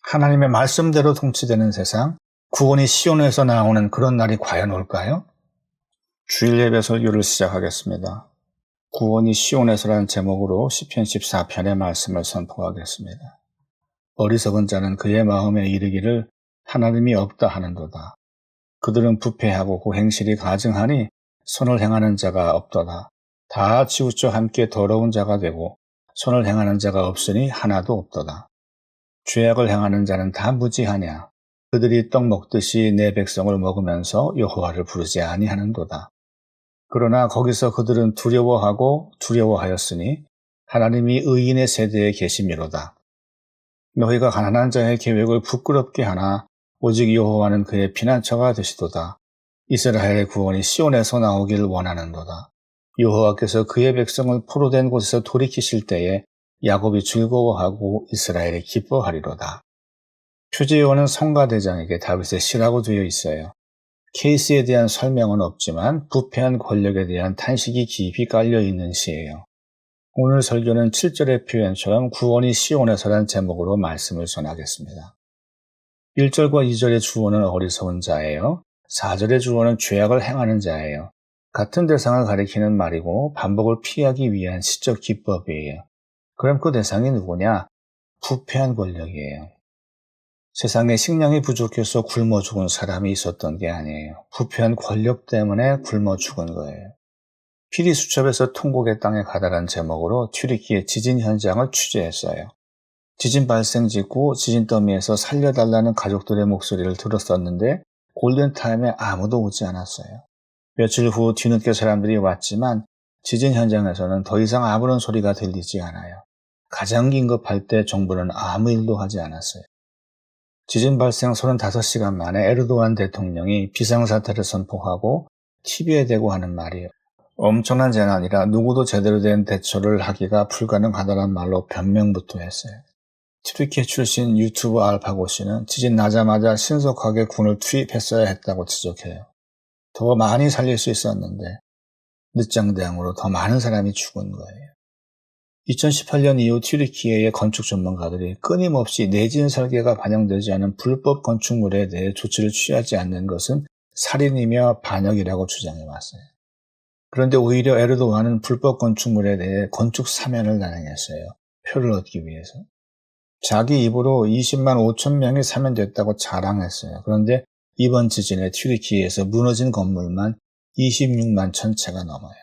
하나님의 말씀대로 통치되는 세상, 구원이 시온에서 나오는 그런 날이 과연 올까요? 주일 예배 설교를 시작하겠습니다. 구원이 시온에서라는 제목으로 시편 14편의 말씀을 선포하겠습니다. 어리석은 자는 그의 마음에 이르기를 하나님이 없다 하는도다. 그들은 부패하고 그 행실이 가증하니 선을 행하는 자가 없도다. 다 치우쳐 함께 더러운 자가 되고 선을 행하는 자가 없으니 하나도 없도다. 죄악을 행하는 자는 다 무지하냐. 그들이 떡 먹듯이 내 백성을 먹으면서 여호와를 부르지 아니하는도다. 그러나 거기서 그들은 두려워하고 두려워하였으니 하나님이 의인의 세대에 계심이로다. 너희가 가난한 자의 계획을 부끄럽게 하나 오직 여호와는 그의 피난처가 되시도다. 이스라엘의 구원이 시온에서 나오길 원하는도다. 여호와께서 그의 백성을 포로된 곳에서 돌이키실 때에 야곱이 즐거워하고 이스라엘이 기뻐하리로다. 표제요원은 성가대장에게 다윗의 시라고 되어 있어요. 케이스에 대한 설명은 없지만 부패한 권력에 대한 탄식이 깊이 깔려있는 시예요. 오늘 설교는 7절의 표현처럼 구원이 시온에서란 제목으로 말씀을 전하겠습니다. 1절과 2절의 주어는 어리석은 자예요. 4절의 주어는 죄악을 행하는 자예요. 같은 대상을 가리키는 말이고 반복을 피하기 위한 시적 기법이에요. 그럼 그 대상이 누구냐? 부패한 권력이에요. 세상에 식량이 부족해서 굶어 죽은 사람이 있었던 게 아니에요. 부패한 권력 때문에 굶어 죽은 거예요. 피리 수첩에서 통곡의 땅에 가다란 제목으로 튀르키예 지진 현장을 취재했어요. 지진 발생 직후 지진 더미에서 살려달라는 가족들의 목소리를 들었었는데 골든타임에 아무도 오지 않았어요. 며칠 후 뒤늦게 사람들이 왔지만 지진 현장에서는 더 이상 아무런 소리가 들리지 않아요. 가장 긴급할 때 정부는 아무 일도 하지 않았어요. 지진 발생 35시간 만에 에르도안 대통령이 비상사태를 선포하고 TV에 대고 하는 말이에요. 엄청난 재난이라 누구도 제대로 된 대처를 하기가 불가능하다는 말로 변명부터 했어요. 튀르키예 출신 유튜브 알파고 씨는 지진 나자마자 신속하게 군을 투입했어야 했다고 지적해요. 더 많이 살릴 수 있었는데 늦장대응으로 더 많은 사람이 죽은 거예요. 2018년 이후 튀르키예의 건축 전문가들이 끊임없이 내진 설계가 반영되지 않은 불법 건축물에 대해 조치를 취하지 않는 것은 살인이며 반역이라고 주장해왔어요. 그런데 오히려 에르도안은 불법 건축물에 대해 건축 사면을 단행했어요. 표를 얻기 위해서. 자기 입으로 20만 5천 명이 사면됐다고 자랑했어요. 그런데 이번 지진에 튀르키예에서 무너진 건물만 26만 천 채가 넘어요.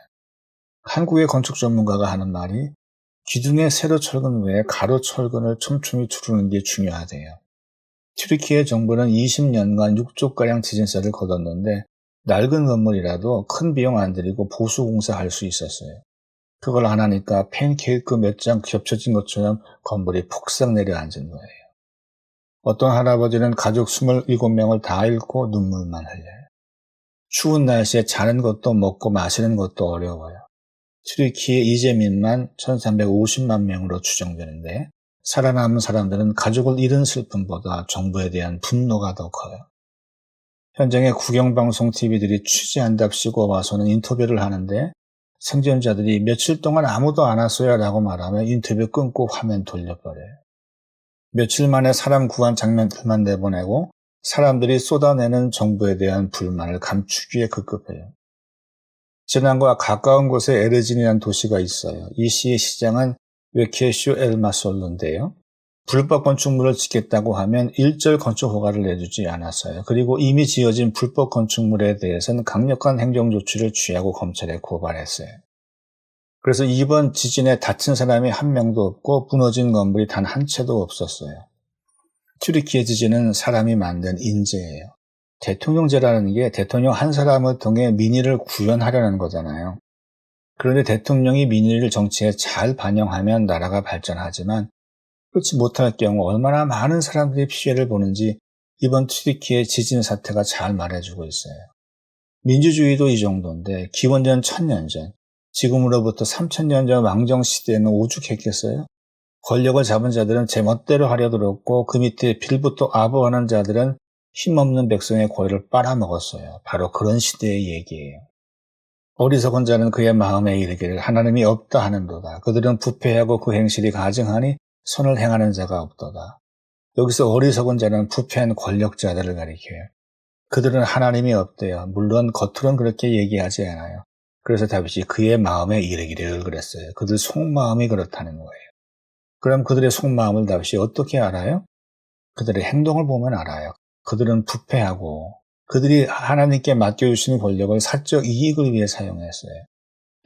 한국의 건축 전문가가 하는 말이 기둥의 세로 철근 외에 가로 철근을 촘촘히 두르는 게 중요하대요. 튀르키예 정부는 20년간 6조가량 지진세를 걷었는데 낡은 건물이라도 큰 비용 안 들이고 보수 공사할 수 있었어요. 그걸 안 하니까 팬케이크 몇 장 겹쳐진 것처럼 건물이 폭삭 내려앉은 거예요. 어떤 할아버지는 가족 27명을 다 잃고 눈물만 흘려요. 추운 날씨에 자는 것도 먹고 마시는 것도 어려워요. 튀르키예 이재민만 1350만 명으로 추정되는데 살아남은 사람들은 가족을 잃은 슬픔보다 정부에 대한 분노가 더 커요. 현장에 국영방송 TV들이 취재한답시고 와서는 인터뷰를 하는데 생존자들이 며칠 동안 아무도 안 왔어요 라고 말하면 인터뷰 끊고 화면 돌려버려요. 며칠 만에 사람 구한 장면들만 내보내고 사람들이 쏟아내는 정부에 대한 불만을 감추기에 급급해요. 지난과 가까운 곳에 에르진이라는 도시가 있어요. 이 시의 시장은 웨케슈 엘마솔루인데요. 불법 건축물을 짓겠다고 하면 일절 건축 허가를 내주지 않았어요. 그리고 이미 지어진 불법 건축물에 대해서는 강력한 행정조치를 취하고 검찰에 고발했어요. 그래서 이번 지진에 다친 사람이 한 명도 없고 무너진 건물이 단 한 채도 없었어요. 튀르키예 지진은 사람이 만든 인재예요. 대통령제라는 게 대통령 한 사람을 통해 민의를 구현하려는 거잖아요. 그런데 대통령이 민의를 정치에 잘 반영하면 나라가 발전하지만 그렇지 못할 경우 얼마나 많은 사람들이 피해를 보는지 이번 튀르키예 지진 사태가 잘 말해주고 있어요. 민주주의도 이 정도인데 기원전 1000년 전, 지금으로부터 3000년 전 왕정시대에는 오죽했겠어요? 권력을 잡은 자들은 제멋대로 하려 들었고 그 밑에 빌부터 아부하는 자들은 힘없는 백성의 권리를 빨아먹었어요. 바로 그런 시대의 얘기예요. 어리석은 자는 그의 마음에 이르기를 하나님이 없다 하는도다. 그들은 부패하고 그 행실이 가증하니 선을 행하는 자가 없도다. 여기서 어리석은 자는 부패한 권력자들을 가리켜요. 그들은 하나님이 없대요. 물론 겉으로는 그렇게 얘기하지 않아요. 그래서 다윗이 그의 마음에 이르기를 그랬어요. 그들 속마음이 그렇다는 거예요. 그럼 그들의 속마음을 다윗이 어떻게 알아요? 그들의 행동을 보면 알아요. 그들은 부패하고 그들이 하나님께 맡겨주신 권력을 사적 이익을 위해 사용했어요.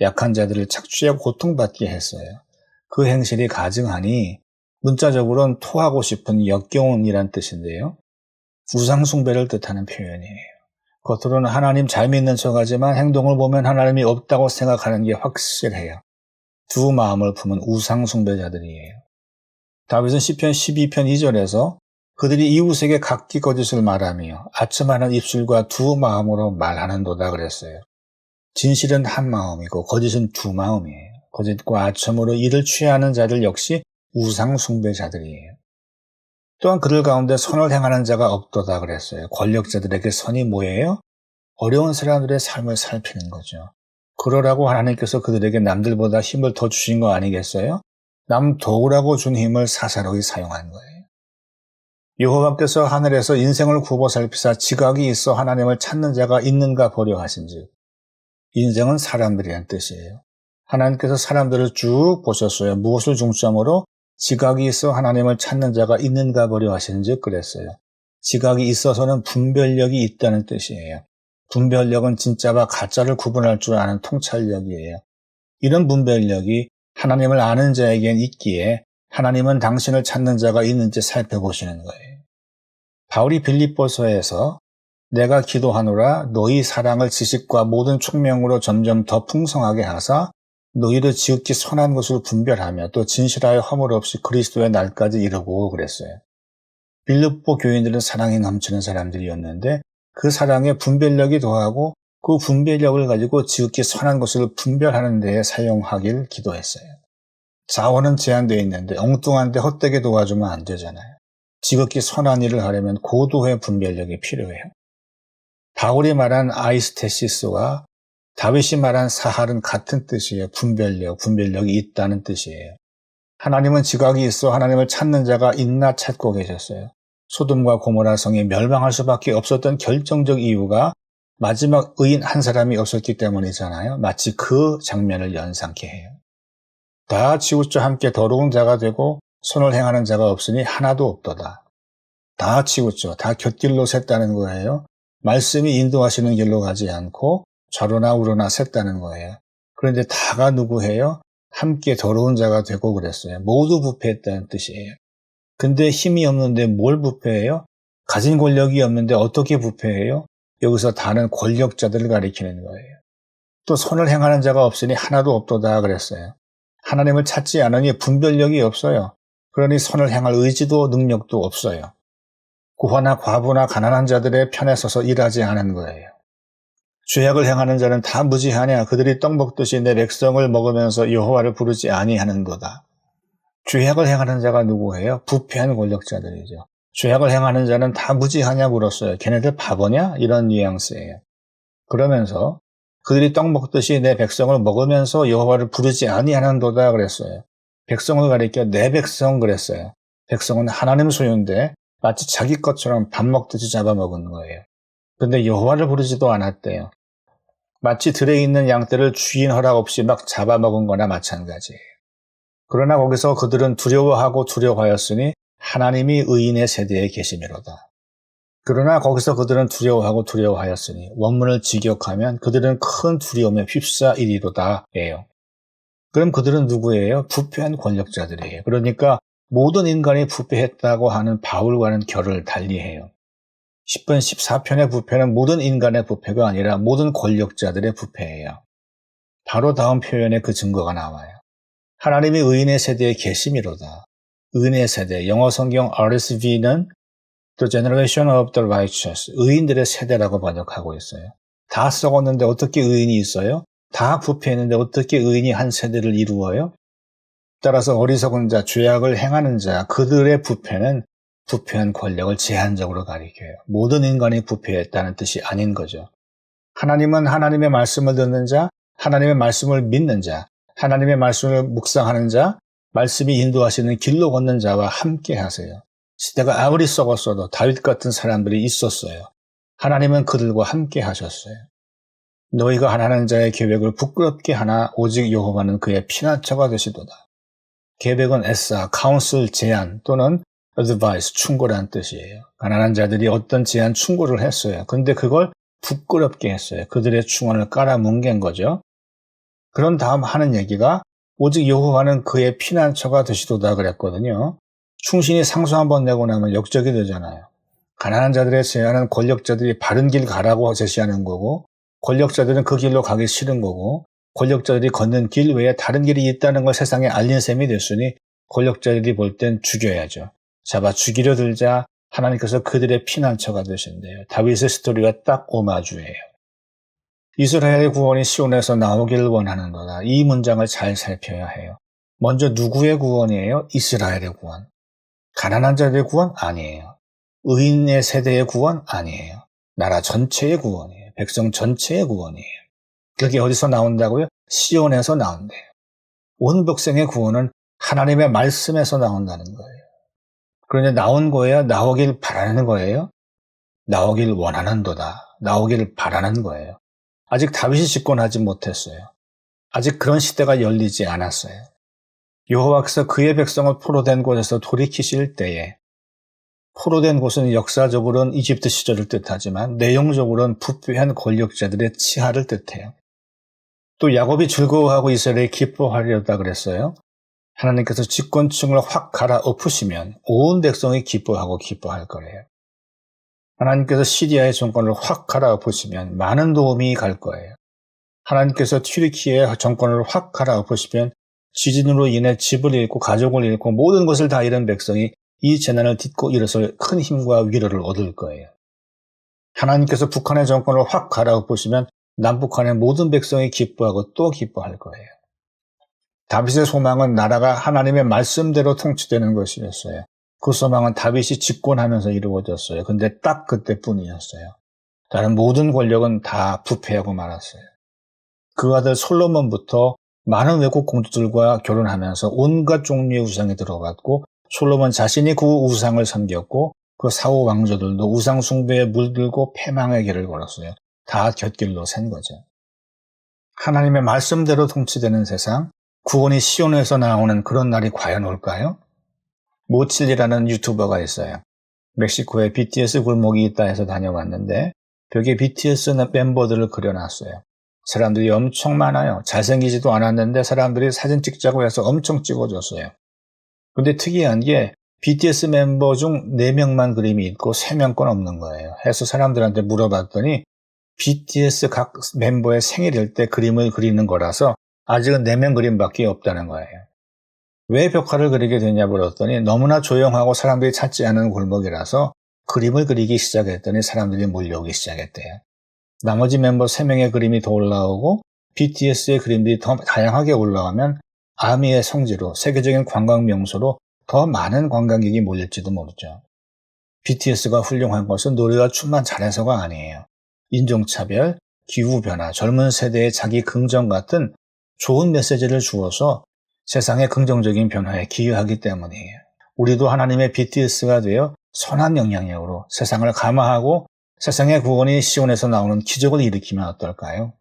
약한 자들을 착취하고 고통받게 했어요. 그 행실이 가증하니 문자적으로는 토하고 싶은 역겨운이란 뜻인데요. 우상숭배를 뜻하는 표현이에요. 겉으로는 하나님 잘 믿는 척하지만 행동을 보면 하나님이 없다고 생각하는 게 확실해요. 두 마음을 품은 우상숭배자들이에요. 다윗은 시편 12편 2절에서 그들이 이웃에게 각기 거짓을 말하며 아첨하는 입술과 두 마음으로 말하는도다 그랬어요. 진실은 한 마음이고 거짓은 두 마음이에요. 거짓과 아첨으로 이를 취하는 자들 역시 우상숭배자들이에요. 또한 그들 가운데 선을 행하는 자가 없도다 그랬어요. 권력자들에게 선이 뭐예요? 어려운 사람들의 삶을 살피는 거죠. 그러라고 하나님께서 그들에게 남들보다 힘을 더 주신 거 아니겠어요? 남 도우라고 준 힘을 사사로이 사용한 거예요. 여호와께서 하늘에서 인생을 굽어 살피사 지각이 있어 하나님을 찾는 자가 있는가 보려 하신즉 인생은 사람들이란 뜻이에요. 하나님께서 사람들을 쭉 보셨어요. 무엇을 중점으로? 지각이 있어 하나님을 찾는 자가 있는가 보려 하신즉 그랬어요. 지각이 있어서는 분별력이 있다는 뜻이에요. 분별력은 진짜와 가짜를 구분할 줄 아는 통찰력이에요. 이런 분별력이 하나님을 아는 자에겐 있기에 하나님은 당신을 찾는 자가 있는지 살펴보시는 거예요. 바울이 빌립보서에서 내가 기도하노라 너희 사랑을 지식과 모든 총명으로 점점 더 풍성하게 하사 너희도 지극히 선한 것을 분별하며 또 진실하여 허물 없이 그리스도의 날까지 이르고 그랬어요. 빌립보 교인들은 사랑이 넘치는 사람들이었는데 그 사랑에 분별력이 더하고 그 분별력을 가지고 지극히 선한 것을 분별하는 데에 사용하길 기도했어요. 자원은 제한되어 있는데 엉뚱한데 헛되게 도와주면 안 되잖아요. 지극히 선한 일을 하려면 고도의 분별력이 필요해요. 바울이 말한 아이스테시스와 다윗이 말한 사할은 같은 뜻이에요. 분별력이 있다는 뜻이에요. 하나님은 지각이 있어 하나님을 찾는 자가 있나 찾고 계셨어요. 소돔과 고모라 성이 멸망할 수밖에 없었던 결정적 이유가 마지막 의인 한 사람이 없었기 때문이잖아요. 마치 그 장면을 연상케 해요. 다 치우쳐 함께 더러운 자가 되고 선을 행하는 자가 없으니 하나도 없도다. 다 치우쳐, 다 곁길로 샜다는 거예요. 말씀이 인도하시는 길로 가지 않고 좌로나 우로나 샜다는 거예요. 그런데 다가 누구예요? 함께 더러운 자가 되고 그랬어요. 모두 부패했다는 뜻이에요. 근데 힘이 없는데 뭘 부패해요? 가진 권력이 없는데 어떻게 부패해요? 여기서 다는 권력자들을 가리키는 거예요. 또 선을 행하는 자가 없으니 하나도 없도다 그랬어요. 하나님을 찾지 않으니 분별력이 없어요. 그러니 선을 행할 의지도 능력도 없어요. 고아나 과부나 가난한 자들의 편에 서서 일하지 않은 거예요. 죄악을 행하는 자는 다 무지하냐? 그들이 떡 먹듯이 내 백성을 먹으면서 여호와를 부르지 아니하는도다. 죄악을 행하는 자가 누구예요? 부패한 권력자들이죠. 죄악을 행하는 자는 다 무지하냐 물었어요. 걔네들 바보냐? 이런 뉘앙스예요. 그러면서 그들이 떡 먹듯이 내 백성을 먹으면서 여호와를 부르지 아니하는도다 그랬어요. 백성을 가리켜 내 백성 그랬어요. 백성은 하나님 소유인데 마치 자기 것처럼 밥 먹듯이 잡아먹은 거예요. 근데 여호와를 부르지도 않았대요. 마치 들에 있는 양떼를 주인 허락 없이 막 잡아먹은 거나 마찬가지예요. 그러나 거기서 그들은 두려워하고 두려워하였으니 하나님이 의인의 세대에 계심이로다. 그러나 거기서 그들은 두려워하고 두려워하였으니 원문을 직역하면 그들은 큰 두려움에 휩싸이리로다 예요. 그럼 그들은 누구예요? 부패한 권력자들이에요. 그러니까 모든 인간이 부패했다고 하는 바울과는 결을 달리해요. 10편 14편의 부패는 모든 인간의 부패가 아니라 모든 권력자들의 부패예요. 바로 다음 표현에 그 증거가 나와요. 하나님이 의인의 세대에 계심이로다. 의인의 세대, 영어 성경 RSV는 The Generation of the Righteous, 의인들의 세대라고 번역하고 있어요. 다 썩었는데 어떻게 의인이 있어요? 다 부패했는데 어떻게 의인이 한 세대를 이루어요? 따라서 어리석은 자, 죄악을 행하는 자, 그들의 부패는 부패한 권력을 제한적으로 가리켜요. 모든 인간이 부패했다는 뜻이 아닌 거죠. 하나님은 하나님의 말씀을 듣는 자, 하나님의 말씀을 믿는 자, 하나님의 말씀을 묵상하는 자, 말씀이 인도하시는 길로 걷는 자와 함께 하세요. 시대가 아무리 썩었어도 다윗 같은 사람들이 있었어요. 하나님은 그들과 함께 하셨어요. 너희가 하나님 자의 계획을 부끄럽게 하나 오직 여호와는 그의 피난처가 되시도다. 계획은 애써, 카운슬, 제안 또는 advice, 충고란 뜻이에요. 가난한 자들이 어떤 제안, 충고를 했어요. 근데 그걸 부끄럽게 했어요. 그들의 충언을 깔아뭉갠 거죠. 그런 다음 하는 얘기가 오직 여호와는 그의 피난처가 되시도다 그랬거든요. 충신이 상소 한번 내고 나면 역적이 되잖아요. 가난한 자들의 제안은 권력자들이 바른 길 가라고 제시하는 거고, 권력자들은 그 길로 가기 싫은 거고, 권력자들이 걷는 길 외에 다른 길이 있다는 걸 세상에 알린 셈이 됐으니 권력자들이 볼 땐 죽여야죠. 잡아 죽이려 들자 하나님께서 그들의 피난처가 되신대요. 다윗의 스토리가 딱 오마주예요. 이스라엘의 구원이 시온에서 나오기를 원하는도다. 이 문장을 잘 살펴야 해요. 먼저 누구의 구원이에요? 이스라엘의 구원. 가난한 자들의 구원? 아니에요. 의인의 세대의 구원? 아니에요. 나라 전체의 구원이에요. 백성 전체의 구원이에요. 그게 어디서 나온다고요? 시온에서 나온대요. 온 백성의 구원은 하나님의 말씀에서 나온다는 거예요. 그런데 나온 거예요? 나오길 바라는 거예요? 나오길 원하는도다. 나오길 바라는 거예요. 아직 다윗이 집권하지 못했어요. 아직 그런 시대가 열리지 않았어요. 여호와께서 그의 백성을 포로된 곳에서 돌이키실 때에, 포로된 곳은 역사적으로는 이집트 시절을 뜻하지만 내용적으로는 부패한 권력자들의 치하를 뜻해요. 또 야곱이 즐거워하고 이스라엘이 기뻐하려다 그랬어요. 하나님께서 집권층을 확 갈아엎으시면 온 백성이 기뻐하고 기뻐할 거래요. 하나님께서 시리아의 정권을 확 갈아엎으시면 많은 도움이 갈 거예요. 하나님께서 튀르키예의 정권을 확 갈아엎으시면 지진으로 인해 집을 잃고 가족을 잃고 모든 것을 다 잃은 백성이 이 재난을 딛고 일어설 큰 힘과 위로를 얻을 거예요. 하나님께서 북한의 정권을 확 갈아엎으시면 남북한의 모든 백성이 기뻐하고 또 기뻐할 거예요. 다윗의 소망은 나라가 하나님의 말씀대로 통치되는 것이었어요. 그 소망은 다윗이 집권하면서 이루어졌어요. 근데 딱 그때뿐이었어요. 다른 모든 권력은 다 부패하고 말았어요. 그 아들 솔로몬부터 많은 외국 공주들과 결혼하면서 온갖 종류의 우상이 들어갔고, 솔로몬 자신이 그 우상을 섬겼고, 그 사후 왕조들도 우상 숭배에 물들고 패망의 길을 걸었어요. 다 곁길로 샌 거죠. 하나님의 말씀대로 통치되는 세상, 구원이 시온에서 나오는 그런 날이 과연 올까요? 모칠리라는 유튜버가 있어요. 멕시코에 BTS 골목이 있다 해서 다녀왔는데 벽에 BTS 멤버들을 그려놨어요. 사람들이 엄청 많아요. 잘생기지도 않았는데 사람들이 사진 찍자고 해서 엄청 찍어줬어요. 근데 특이한 게 BTS 멤버 중 4명만 그림이 있고 3명 건 없는 거예요. 해서 사람들한테 물어봤더니 BTS 각 멤버의 생일일 때 그림을 그리는 거라서 아직은 4명 그림밖에 없다는 거예요. 왜 벽화를 그리게 되냐 물었더니 너무나 조용하고 사람들이 찾지 않은 골목이라서 그림을 그리기 시작했더니 사람들이 몰려오기 시작했대요. 나머지 멤버 3명의 그림이 더 올라오고 BTS의 그림들이 더 다양하게 올라오면 아미의 성지로 세계적인 관광 명소로 더 많은 관광객이 몰릴지도 모르죠. BTS가 훌륭한 것은 노래와 춤만 잘해서가 아니에요. 인종차별, 기후변화, 젊은 세대의 자기 긍정 같은 좋은 메시지를 주어서 세상의 긍정적인 변화에 기여하기 때문이에요. 우리도 하나님의 BTS가 되어 선한 영향력으로 세상을 감화하고 세상의 구원이 시온에서 나오는 기적을 일으키면 어떨까요?